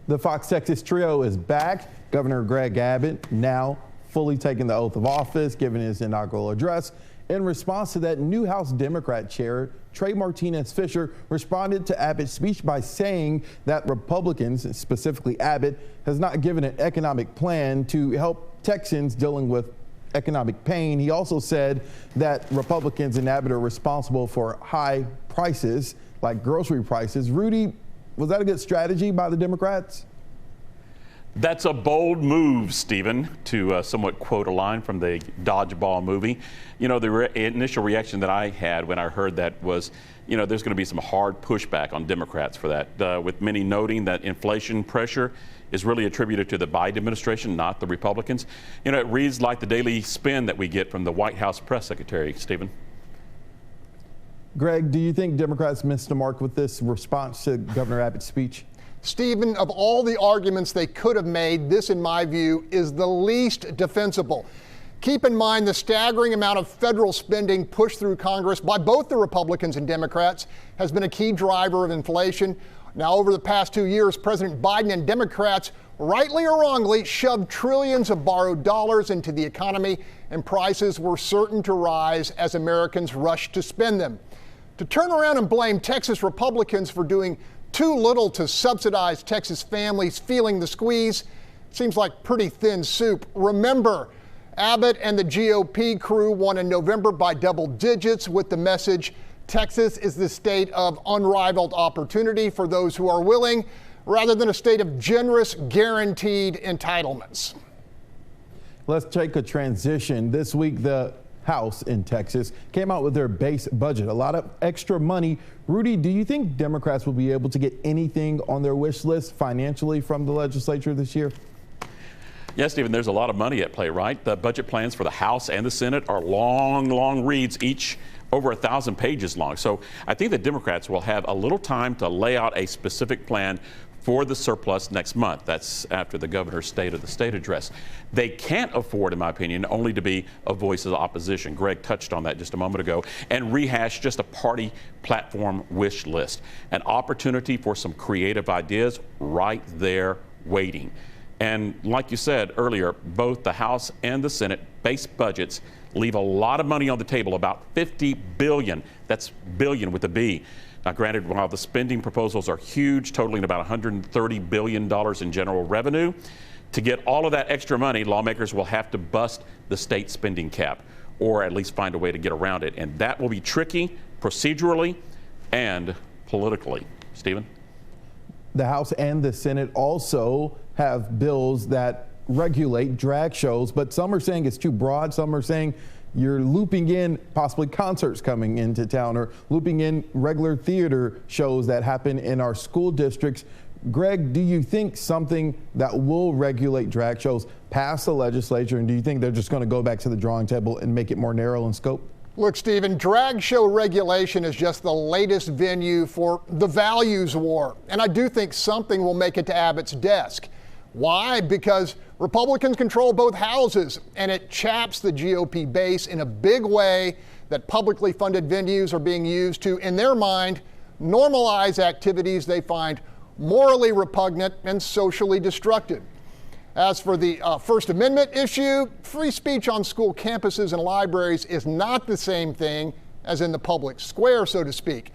The Fox Texas trio is back. Governor Greg Abbott now fully taking the oath of office, giving his inaugural address. In response to that, new House Democrat Chair Trey Martinez Fisher responded to Abbott's speech by saying that Republicans, specifically Abbott, has not given an economic plan to help Texans dealing with economic pain. He also said that Republicans and Abbott are responsible for high prices like grocery prices. Rudy, was that a good strategy by the Democrats? That's a bold move, Stephen, to somewhat quote a line from the Dodgeball movie. You know, the initial reaction that I had when I heard that was, you know, there's going to be some hard pushback on Democrats for that, with many noting that inflation pressure is really attributed to the Biden administration, not the Republicans. You know, it reads like the daily spin that we get from the White House press secretary, Stephen. Greg, do you think Democrats missed the mark with this response to Governor Abbott's speech? Stephen, of all the arguments they could have made, this, in my view, is the least defensible. Keep in mind the staggering amount of federal spending pushed through Congress by both the Republicans and Democrats has been a key driver of inflation. Now, over the past 2 years, President Biden and Democrats, rightly or wrongly, shoved trillions of borrowed dollars into the economy, and prices were certain to rise as Americans rushed to spend them. To turn around and blame Texas Republicans for doing too little to subsidize Texas families feeling the squeeze seems like pretty thin soup. Remember, Abbott and the GOP crew won in November by double digits with the message, Texas is the state of unrivaled opportunity for those who are willing, rather than a state of generous, guaranteed entitlements. Let's take a transition. This week, the House in Texas came out with their base budget, a lot of extra money. Rudy, do you think Democrats will be able to get anything on their wish list financially from the legislature this year? Yes, Stephen, there's a lot of money at play, right? The budget plans for the House and the Senate are long reads, each over 1,000 pages long. So I think the Democrats will have a little time to lay out a specific plan for the surplus next month. That's after the governor's State of the State address. They can't afford, in my opinion, only to be a voice of the opposition. Greg touched on that just a moment ago, and rehash just a party platform wish list. An opportunity for some creative ideas right there waiting. And like you said earlier, both the House and the Senate base budgets leave a lot of money on the table, about $50 billion. That's billion with a B. Now, granted, while the spending proposals are huge, totaling about $130 billion in general revenue, to get all of that extra money, lawmakers will have to bust the state spending cap, or at least find a way to get around it. And that will be tricky procedurally and politically. Stephen? The House and the Senate also have bills that regulate drag shows, but some are saying it's too broad. Some are saying you're looping in possibly concerts coming into town or looping in regular theater shows that happen in our school districts. Greg, do you think something that will regulate drag shows pass the legislature, and do you think they're just going to go back to the drawing table and make it more narrow in scope? Look, Stephen, drag show regulation is just the latest venue for the values war, and I do think something will make it to Abbott's desk. Why? Because Republicans control both houses, and it chaps the GOP base in a big way that publicly funded venues are being used to, in their mind, normalize activities they find morally repugnant and socially destructive. As for the First Amendment issue, free speech on school campuses and libraries is not the same thing as in the public square, so to speak.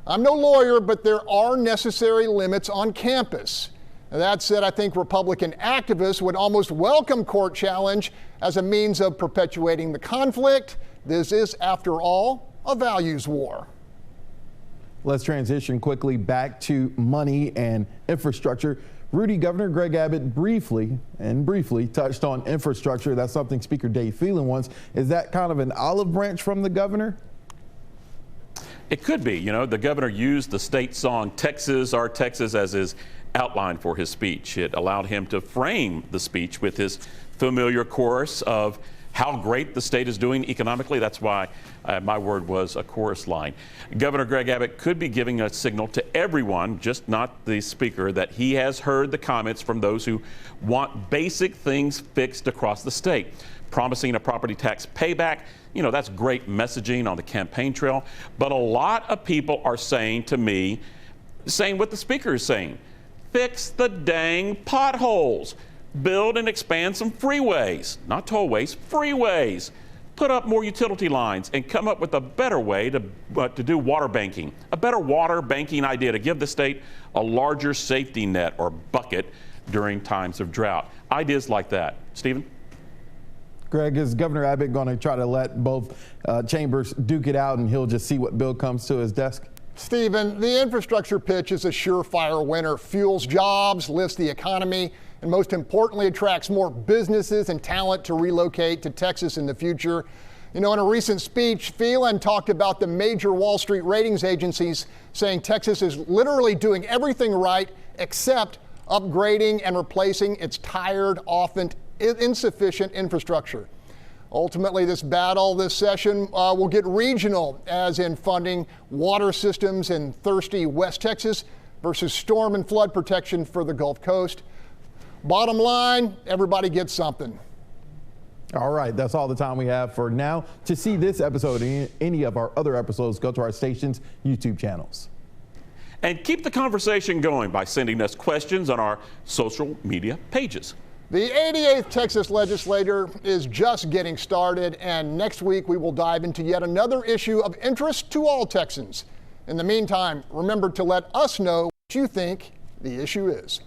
I'm no lawyer, but there are necessary limits on campus. That said, I think Republican activists would almost welcome court challenge as a means of perpetuating the conflict. This is, after all, a values war. Let's transition quickly back to money and infrastructure. Rudy, Governor Greg Abbott briefly touched on infrastructure. That's something Speaker Dade Phelan wants. Is that kind of an olive branch from the governor? It could be. You know, the governor used the state song Texas, Our Texas as his outline for his speech. It allowed him to frame the speech with his familiar chorus of how great the state is doing economically. That's why my word was a chorus line. Governor Greg Abbott could be giving a signal to everyone, just not the speaker, that he has heard the comments from those who want basic things fixed across the state. Promising a property tax payback, you know, that's great messaging on the campaign trail. But a lot of people are saying to me, saying what the speaker is saying. Fix the dang potholes. Build and expand some freeways, not tollways, freeways. Put up more utility lines and come up with a better way to do water banking. A better water banking idea to give the state a larger safety net or bucket during times of drought. Ideas like that. Stephen? Greg, is Governor Abbott going to try to let both chambers duke it out and he'll just see what bill comes to his desk? Stephen, the infrastructure pitch is a surefire winner. Fuels jobs, lifts the economy, and most importantly, attracts more businesses and talent to relocate to Texas in the future. You know, in a recent speech, Phelan talked about the major Wall Street ratings agencies saying Texas is literally doing everything right except upgrading and replacing its tired, often insufficient infrastructure. Ultimately, this battle this session will get regional, as in funding water systems in thirsty West Texas versus storm and flood protection for the Gulf Coast. Bottom line, everybody gets something. All right, that's all the time we have for now. To see this episode and any of our other episodes, go to our station's YouTube channels. And keep the conversation going by sending us questions on our social media pages. The 88th Texas legislature is just getting started, and next week we will dive into yet another issue of interest to all Texans. In the meantime, remember to let us know what you think the issue is.